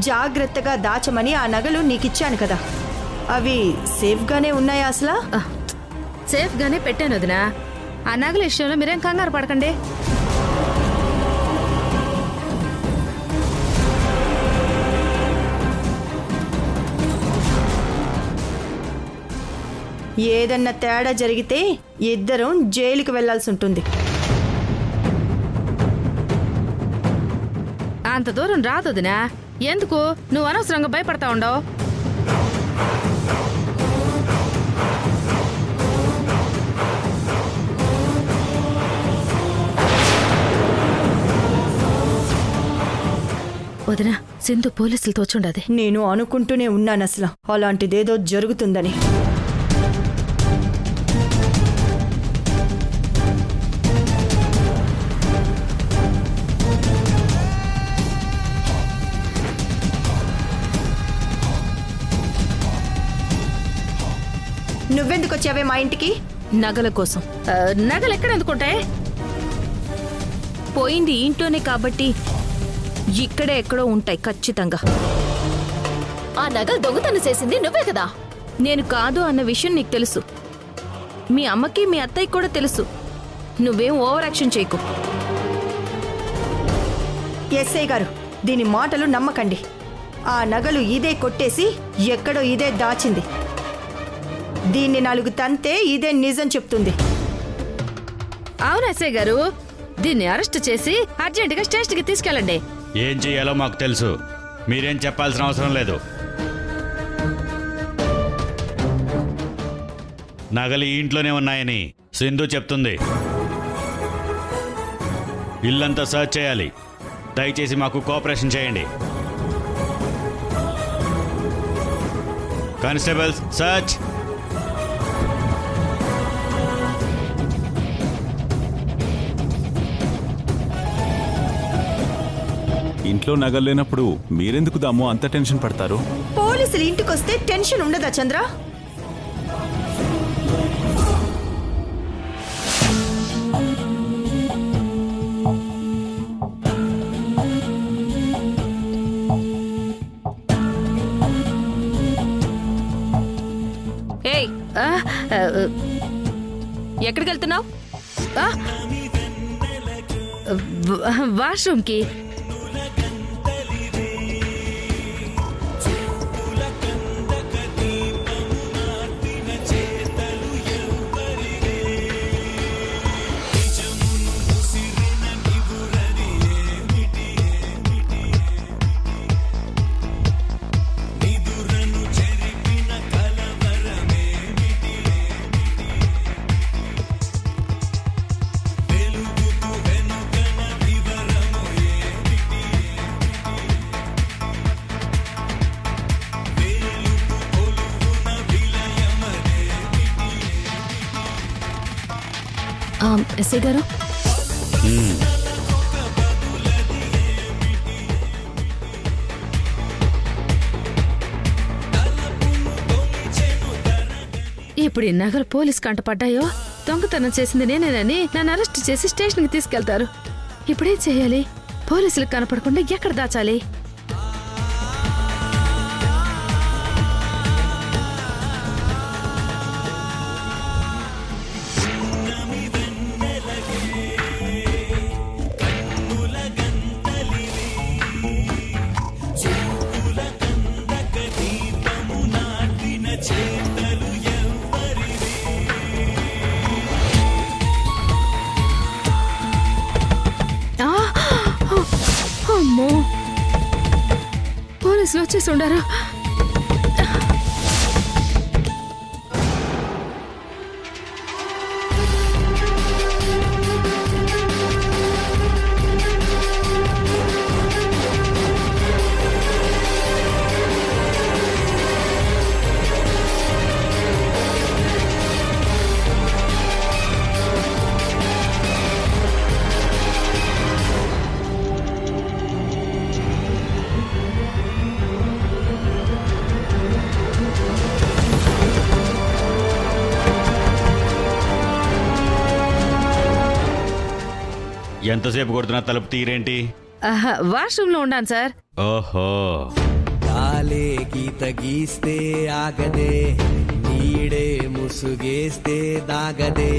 జాగ్రత్తగా దాచమని ఆ నగలు నీకిచ్చాను కదా, అవి సేఫ్గానే ఉన్నాయా అసలు? సేఫ్గానే పెట్టాను వదినా. ఆ నగల విషయంలో మీరేం కంగారు పడకండి. ఏదన్నా తేడా జరిగితే ఇద్దరం జైలుకి వెళ్లాల్సి ఉంటుంది. అంత దూరం రాదు వదినా. ఎందుకు నువ్వు అనవసరంగా భయపడతా ఉండవు? వదినా, సింధు పోలీసులతో చూడది. నేను అనుకుంటూనే ఉన్నాను అసలు అలాంటిదేదో జరుగుతుందని. నువ్వెందుకు వచ్చావే మా ఇంటికి? నగల కోసం. నగలు ఎక్కడ ఎందుకుంటాయి? పోయింది ఇంట్లోనే కాబట్టి ఇక్కడే ఎక్కడో ఉంటాయి ఖచ్చితంగా. ఆ నగలు దొంగతనం చేసింది నువ్వే కదా? నేను కాదు అన్న విషయం నీకు తెలుసు. మీ అమ్మకి మీ అత్తయ్యకి కూడా తెలుసు. నువ్వేం ఓవర్ యాక్షన్ చేయకు. ఎస్ఐ గారు, దీని మాటలు నమ్మకండి. ఆ నగలు ఇదే కొట్టేసి ఎక్కడో ఇదే దాచింది. దీన్ని 4 తంతే ఇదే నిజం చెప్తుంది. అవును ఎస్ఐ గారు, దీన్ని అరెస్ట్ చేసి అర్జెంటుగా స్టేషన్కి తీసుకెళ్ళండి. ఏం చెయ్యాలో మాకు తెలుసు, మీరేం చెప్పాల్సిన అవసరం లేదు. నగలు ఇంట్లోనే ఉన్నాయని సింధు చెప్తుంది. ఇల్లంతా సర్చ్ చేయాలి. దయచేసి మాకు కోఆపరేషన్ చేయండి. Constables, search. ఇంట్లో నగలు లేనప్పుడు మీరెందుకు దమ్ము అంత టెన్షన్ పడతారు? పోలీసులు ఇంటికొస్తే టెన్షన్ ఉండదా చంద్ర? ఏయ్, ఎక్కడికి వెళ్తున్నావు? వాష్రూమ్కి. ఎస్ఐ గారు, ఇప్పుడు ఈ నగలు పోలీస్ కంటపడ్డాయో, దొంగతనం చేసింది నేనేనని నన్ను అరెస్ట్ చేసి స్టేషన్కి తీసుకెళ్తారు. ఇప్పుడేం చేయాలి? పోలీసులకు కనపడకుండా ఎక్కడ దాచాలి? అమ్మో, పోలీసులు వచ్చేసి ఉండారు. ఎంతసేపు కొడుతున్నా తలుపు తీరేంటి? వాష్రూమ్ లో ఉన్నాను సార్. ఓహో, కాలే గీత గీస్తే ఆగదే, నీడే ముసుగేస్తే దాగదే,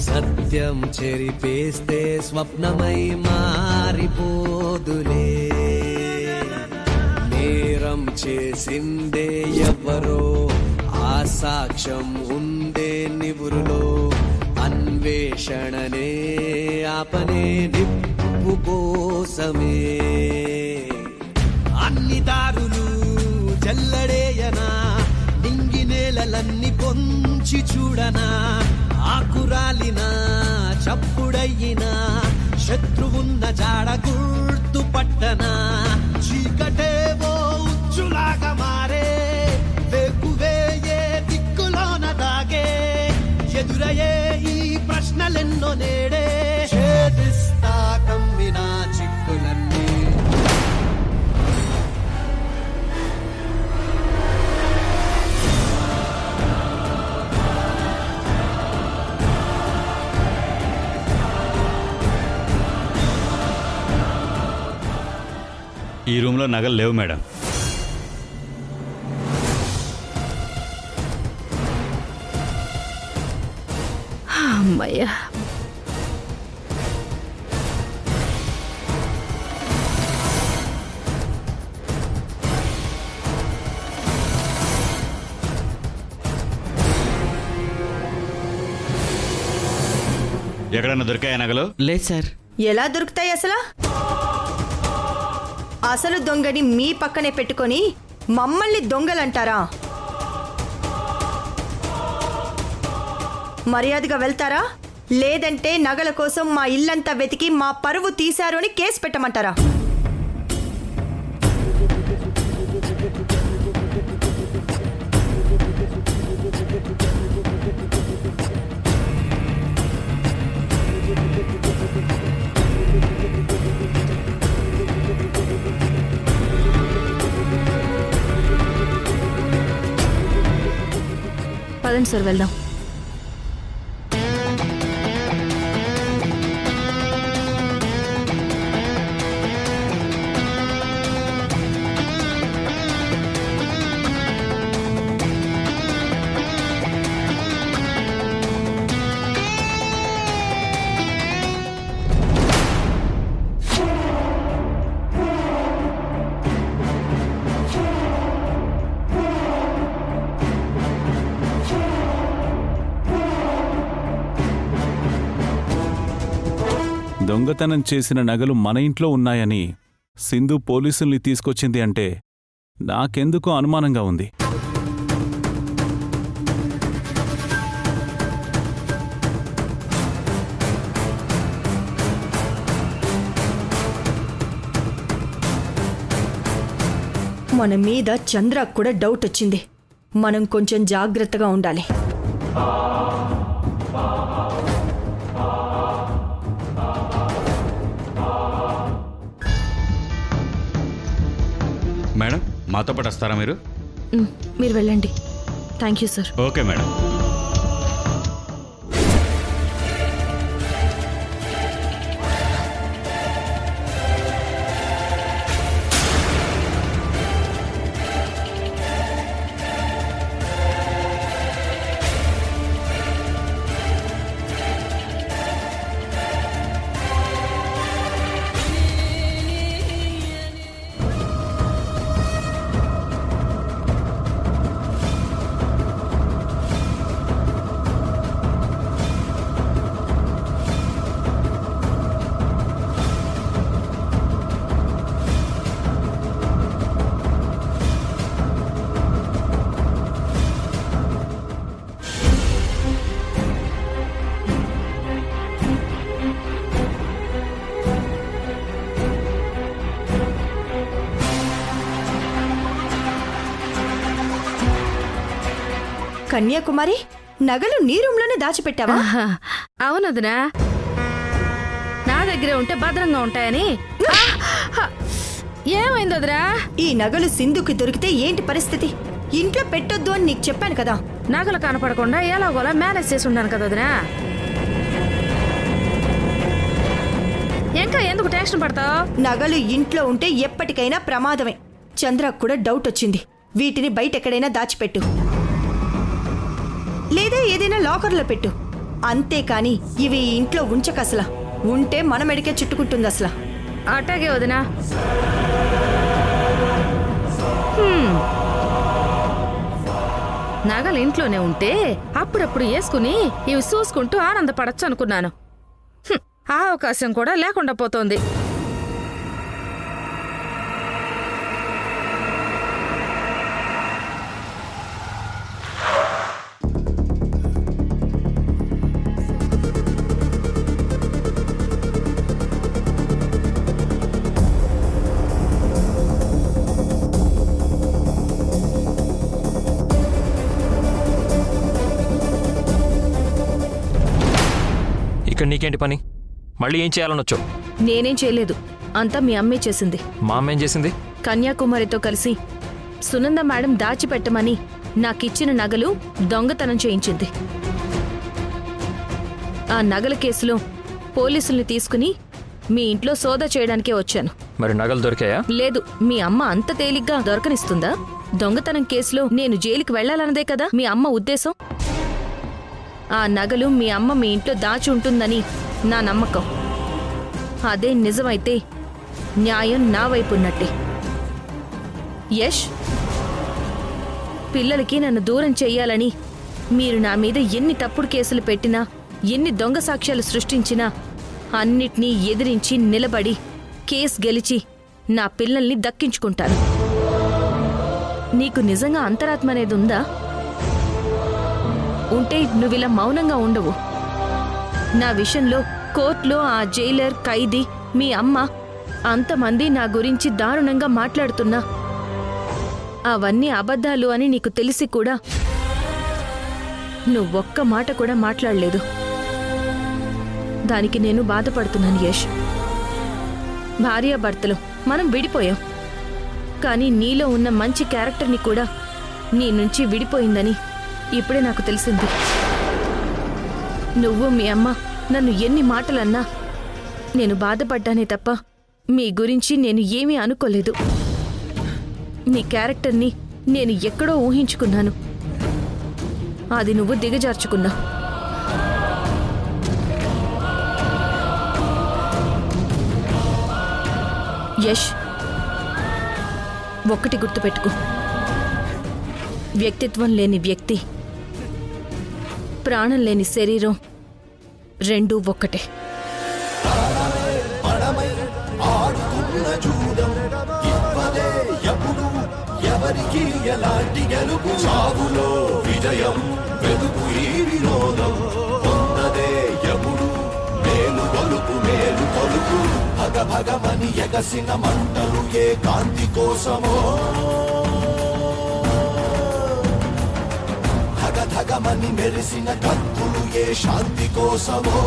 సత్యం చెరిపేస్తే స్వప్నమై మారిపోదులే. నేరం చేసిందే ఎవరో ఆ సాక్ష్యం ఉందే నివురులో, అన్వేషణనే ఆపనే నిప్పు కోసమే. అన్ని దారులు జల్లడేయనా, నింగి నేలలన్నీ పొంచి చూడనా, ఆకురాలినా చప్పుడయ్యినా శత్రువున్న జాడ గుర్తు పట్టనా. చీకటేవో ఉచ్చులాగా మారే, వేకువే ఏ దిక్కులోన దాగే, ఎదురయ్యే ఈ ప్రశ్నలెన్నో నేడే ఛేదిస్తా కమ్మిన చిక్కులన్నీ. ఈ రూమ్లో నగలు లేవు మేడం. అమ్మయ్యా, ఎక్కడన్నా దొరికాయా నగలు? లేదు సార్. ఎలా దొరుకుతాయి అసలు? అసలు దొంగని మీ పక్కనే పెట్టుకొని మమ్మల్ని దొంగలంటారా? మర్యాదగా వెళ్తారా, లేదంటే నగల కోసం మా ఇల్లంతా వెతికి మా పరువు తీశారు అని కేసు పెట్టమంటారా? పదండి సార్ వెళ్దాం. దొంగతనం చేసిన నగలు మన ఇంట్లో ఉన్నాయని సింధు పోలీసుల్ని తీసుకొచ్చింది అంటే నాకెందుకో అనుమానంగా ఉంది. మన మీద చంద్రకు కూడా డౌట్ వచ్చింది. మనం కొంచెం జాగ్రత్తగా ఉండాలి. మేడం, మాతో పాటు వస్తారా మీరు? మీరు వెళ్ళండి. Thank you sir. Okay madam. Kanyakumari, నగలు నీ రూమ్లోనే దాచిపెట్టావా? అవునదినా, నా దగ్గరే ఉంటే భద్రంగా ఉంటాయని. ఏమైంది వదినా? ఈ నగలు సింధుకి దొరికితే ఏంటి పరిస్థితి? ఇంట్లో పెట్టొద్దు అని నీకు చెప్పాను కదా. నగలు కనపడకుండా ఎలాగోలా మేనేజ్ చేసి ఉన్నాను కదా వదినా. ఇంకా ఎందుకు టెన్షన్ పడతావు? నగలు ఇంట్లో ఉంటే ఎప్పటికైనా ప్రమాదమే. చంద్రకు కూడా డౌట్ వచ్చింది. వీటిని బయట ఎక్కడైనా దాచిపెట్టు, లేదా ఏదైనా లాకర్లో పెట్టు. అంతేకాని ఇవి ఇంట్లో ఉంచకసలా. ఉంటే మన మెడికే చుట్టుకుంటుంది అసలు. అట్టాగే వదినా. నగలు ఇంట్లోనే ఉంటే అప్పుడప్పుడు వేసుకుని ఇవి చూసుకుంటూ ఆనందపడచ్చు అనుకున్నాను. ఆ అవకాశం కూడా లేకుండా పోతోంది. ఇక్కడ నీకేంటి పని? మళ్ళీ ఏం చేయాలనొచ్చు? నేనేం చేయలేదు, అంతా మీ అమ్మే చేసింది. మా అమ్మ ఏం చేసింది? కన్యాకుమారితో కలిసి సునంద మేడం దాచిపెట్టమని నాకిచ్చిన నగలు దొంగతనం చేయించింది. ఆ నగల కేసులో పోలీసుల్ని తీసుకుని మీ ఇంట్లో సోదా చేయడానికే వచ్చాను. మరి నగలు దొరికాయా? లేదు, మీ అమ్మ అంత తేలిగ్గా దొరకనిస్తుందా? దొంగతనం కేసులో నేను జైలుకి వెళ్లాలన్నదే కదా మీ అమ్మ ఉద్దేశం. ఆ నగలు మీ అమ్మ మీ ఇంట్లో దాచి ఉంటుందని నా నమ్మకం. అదే నిజమైతే న్యాయం నా వైపు ఉన్నట్టే. యష్, పిల్లలకి నన్ను దూరం చెయ్యాలని మీరు నా మీద ఎన్ని తప్పుడు కేసులు పెట్టినా, ఎన్ని దొంగ సాక్ష్యాలు సృష్టించినా అన్నిటినీ ఎదిరించి నిలబడి కేసు గెలిచి నా పిల్లల్ని దక్కించుకుంటాను. నీకు నిజంగా అంతరాత్మ అనేది ఉందా? ఉంటే నువ్విలా మౌనంగా ఉండవు. నా విషయంలో కోర్టులో ఆ జైలర్, ఖైదీ, మీ అమ్మ అంతమంది నా గురించి దారుణంగా మాట్లాడుతున్నా అవన్నీ అబద్ధాలు అని నీకు తెలిసి కూడా నువ్వొక్క మాట కూడా మాట్లాడలేదు. దానికి నేను బాధపడుతున్నాను యష్. భార్యాభర్తలు మనం విడిపోయాం, కానీ నీలో ఉన్న మంచి క్యారెక్టర్ని కూడా నీ నుంచి విడిపోయిందని ఇప్పుడే నాకు తెలిసింది. నువ్వు మీ అమ్మ నన్ను ఎన్ని మాటలన్నా నేను బాధపడ్డానే తప్ప మీ గురించి నేను ఏమీ అనుకోలేదు. మీ క్యారెక్టర్ని నేను ఎక్కడో ఊహించుకున్నాను, అది నువ్వు దిగజార్చుకున్నావు. యష్, ఒక్కటి గుర్తుపెట్టుకో, వ్యక్తిత్వం లేని వ్యక్తి, ప్రాణం లేని శరీరం రెండూ ఒక్కటే. ఎవరికి ఎలాంటి గెలుపు, చావులో విజయం వెతుకు ఈ వినోదం. పొందదే ఎప్పుడు మేలు కొలుపు, మేలు కొలుపు. భగ భగమని ఎగసిన మంటలు ఏ కాంతి కోసమో, ధగ ధగమని మెరిసిన కత్తులు ఏ శాంతి కోసమో.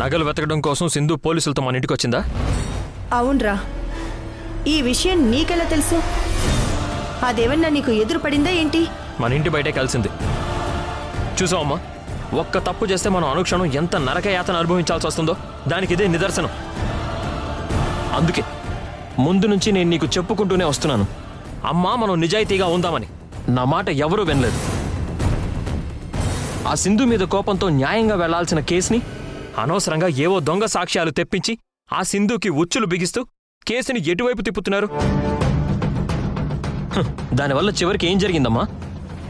నగలు వెతకడం కోసం సింధు పోలీసులతో మన ఇంటికి వచ్చిందా? అవునరా. ఈ విషయం నీకెలా తెలుసు? అదేమన్నా నీకు ఎదురుపడిందా ఏంటి? మన ఇంటి బయటే కలిసింది. చూసావమ్మా, ఒక్క తప్పు చేస్తే మనం అనుక్షణం ఎంత నరకయాతన అనుభవించాల్సి వస్తుందో దానికి ఇదే నిదర్శనం. అందుకే ముందు నుంచి నేను నీకు చెప్పుకుంటూనే వస్తున్నాను, అమ్మా మనం నిజాయితీగా ఉందామని. నా మాట ఎవరూ వినలేదు. ఆ సింధు మీద కోపంతో న్యాయంగా వెళ్లాల్సిన కేసుని అనవసరంగా ఏవో దొంగ సాక్ష్యాలు తెప్పించి ఆ సింధుకి ఉచ్చులు బిగిస్తూ కేసుని ఎటువైపు తిప్పుతున్నారు. దానివల్ల చివరికి ఏం జరిగిందమ్మా?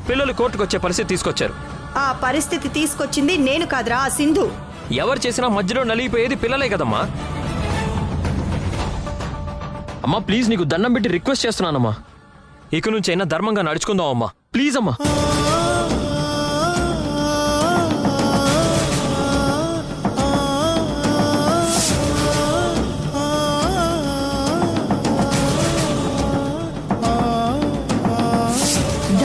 పిల్లలు కోర్టుకొచ్చే పరిస్థితి తీసుకొచ్చారు. ఆ పరిస్థితి తీసుకొచ్చింది నేను కాదురా, ఆ సింధు. ఎవరు చేసినా మధ్యలో నలిగిపోయేది పిల్లలే కదమ్మా. అమ్మా ప్లీజ్, నీకు దండం పెట్టి రిక్వెస్ట్ చేస్తున్నానమ్మా, ఇక నుంచి అయినా ధర్మంగా నడుచుకుందాం అమ్మా, ప్లీజ్ అమ్మా.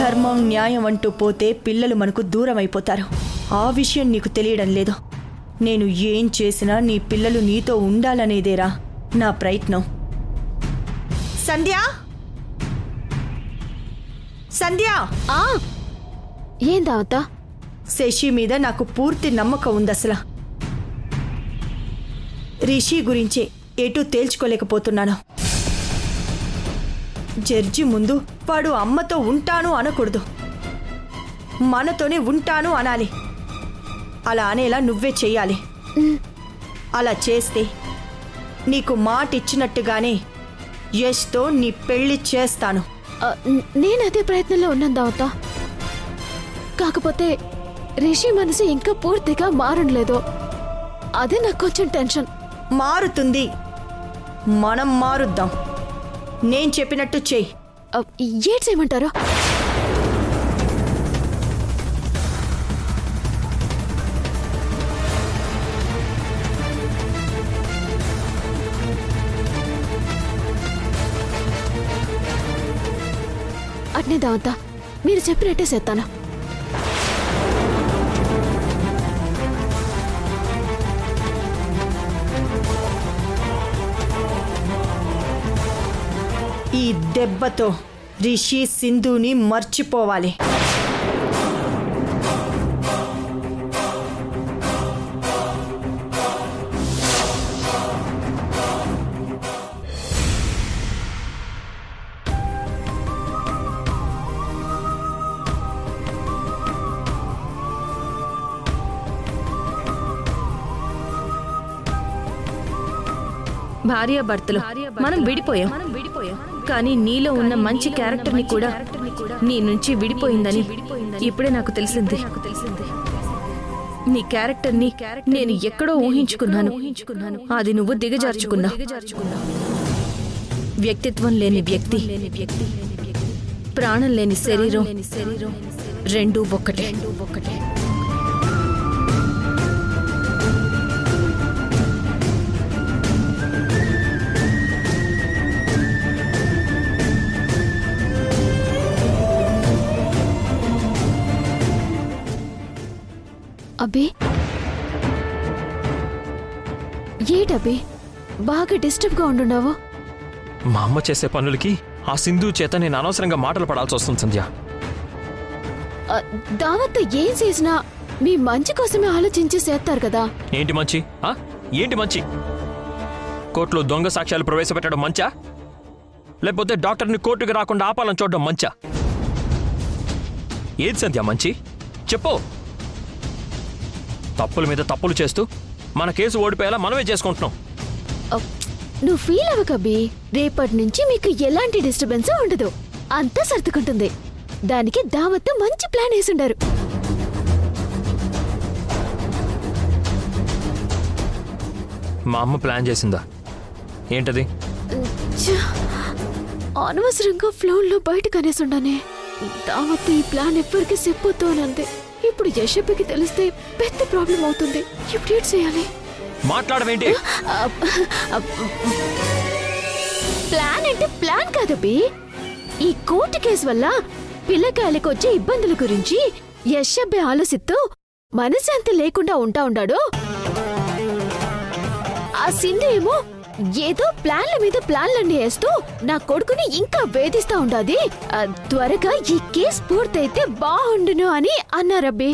ధర్మం న్యాయం అంటూ పోతే పిల్లలు మనకు దూరం అయిపోతారు. ఆ విషయం నీకు తెలియడం లేదు. నేను ఏం చేసినా నీ పిల్లలు నీతో ఉండాలనేదేరా నా ప్రయత్నం. సంధ్య, సంధ్య! ఏం దావత? శశి మీద నాకు పూర్తి నమ్మకం ఉంది. అసలు రిషి గురించి ఎటూ తేల్చుకోలేకపోతున్నాను. జడ్జి ముందు వాడు అమ్మతో ఉంటాను అనకూడదు, మనతోనే ఉంటాను అనాలి. అలా అనేలా నువ్వే చెయ్యాలి. అలా చేస్తే నీకు మాట ఇచ్చినట్టుగానే యష్తో నీ పెళ్లి చేస్తాను. నేనదే ప్రయత్నంలో ఉన్నాను దావత. కాకపోతే రిషి మనసు ఇంకా పూర్తిగా మారలేదు. అదే నాకు కొంచెం టెన్షన్. మారుతుంది, మనం మారుద్దాం. నేను చెప్పినట్టు చెయ్యి. ఏం చేయమంటారు? అట్నే దావత, మీరు చెప్పినట్టే చేస్తాను. ఈ దెబ్బతో రిషి సింధుని మర్చిపోవాలి. భార్యాభర్తలు మనం విడిపోయాం, కానీ నీలో ఉన్న మంచి క్యారెక్టర్ని కూడా నీ నుంచి విడిపోయిందని ఇప్పుడే నాకు తెలిసింది. నీ క్యారెక్టర్ని నేను ఎక్కడో ఊహించుకున్నాను, అది నువ్వు దిగజార్చుకున్నా. వ్యక్తిత్వం లేని వ్యక్తి, ప్రాణం లేని శరీరం రెండూ ఒక్కటే. అబ్బే, ఏటబ్బే బాగా డిస్టర్బ్ గా ఉండున్నావు? మా అమ్మ చేసే పనులకి ఆ సింధు చేత నేను అనవసరంగా మాటలు పడాల్సి వస్తుంది సంధ్య. దావత్ ఏం చేసినా మీ మంచి కోసమే ఆలోచించి చేస్తారు కదా. ఏంటి మంచి? ఏంటి మంచి? కోర్టులో దొంగ సాక్ష్యాలు ప్రవేశపెట్టడం మంచా, లేకపోతే డాక్టర్ని కోర్టుకు రాకుండా ఆపాలని చూడడం మంచా? ఏది సంధ్య మంచి? చెప్పు. తప్పుల మీద తప్పులు చేస్తూ మన కేసు ఓడిపోయేలా మనమే చేసుకుంటున్నాం. నువ్వు ఫీల్ అవ్వకబ్బి, రేపటి నుంచి మీకు ఎలాంటి డిస్టర్బెన్స్ ఉండదు, అంతా సర్దుకుంటుంది. దానికి దావత్ మంచి ప్లాన్ వేసుండారు. మా అమ్మ ప్లాన్ చేసిందా? ఏంటది? అనవసరంగా ఫ్లోన్లో బయటకు అనేసుండానే. దావత్ ఈ ప్లాన్ ఎవ్వరికి చెప్పొద్దు అని అంతే. ఇప్పుడు యశప్కి తెలిస్తే పెద్ద ప్రాబ్లం అవుతుంది. ఇప్పుడు ఏం చేయాలి? మాట్లాడవేంటి? ప్లాన్ అంటే ప్లాన్ కాదబ్బి. ఈ కోర్టు కేసు వల్ల పిల్లకాయలకు వచ్చే ఇబ్బందుల గురించి యశబ్బే ఆలోచిస్తూ మనశ్శాంతి లేకుండా ఉండాడు. ఆ సింధు ఏమో ఏదో ప్లాన్ల మీద ప్లాన్లన్నీ వేస్తూ నా కొడుకుని ఇంకా వేధిస్తా ఉండాది. త్వరగా ఈ కేసు పూర్తయితే బాగుండును అని అన్నారబ్బి.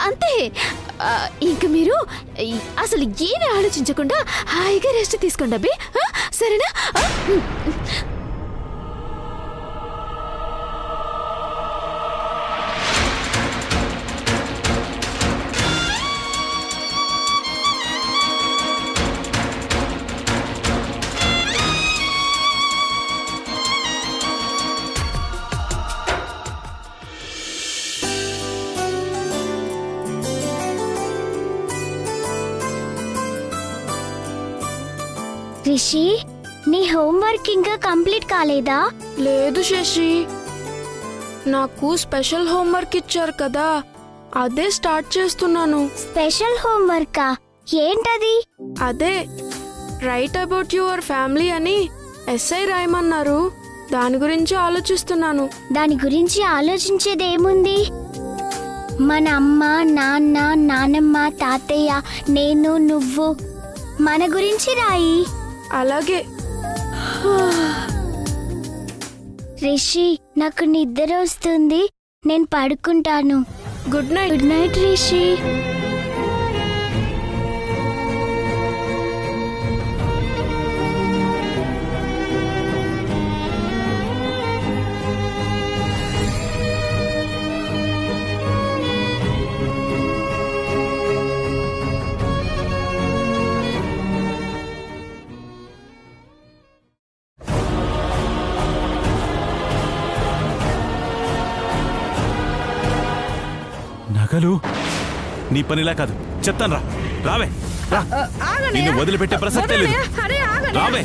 అంతే. ఇంక మీరు అసలు ఏమీ ఆలోచించకుండా హాయిగా రెస్ట్ తీసుకోండి అబ్బి, సరేనా? రిషి, నీ హోంవర్క్ ఇంకా కంప్లీట్ కాలేదా? లేదు శశి, నాకు స్పెషల్ హోంవర్క్ ఇచ్చారు కదా, అదే స్టార్ట్ చేస్తున్నాను. స్పెషల్ హోంవర్కా? ఏంటది? అదే రైట్ అబౌట్ యువర్ ఫ్యామిలీ అని ఎస్ఐ రాయమన్నారు. దాని గురించి ఆలోచిస్తున్నాను. దాని గురించి ఆలోచించేదేముంది? మన అమ్మ, నాన్న, నానమ్మ, తాతయ్య, నేను, నువ్వు మన గురించి రాయి. అలాగే. రిషి, నాకు నిద్ర వస్తుంది, నేను పడుకుంటాను. Good night. Good night Rishi. నగలు నీ పనిలా కాదు, చెప్తాను రా. రావే రా, నిన్ను వదిలిపెట్టే ప్రసక్తే లేదు. రావే.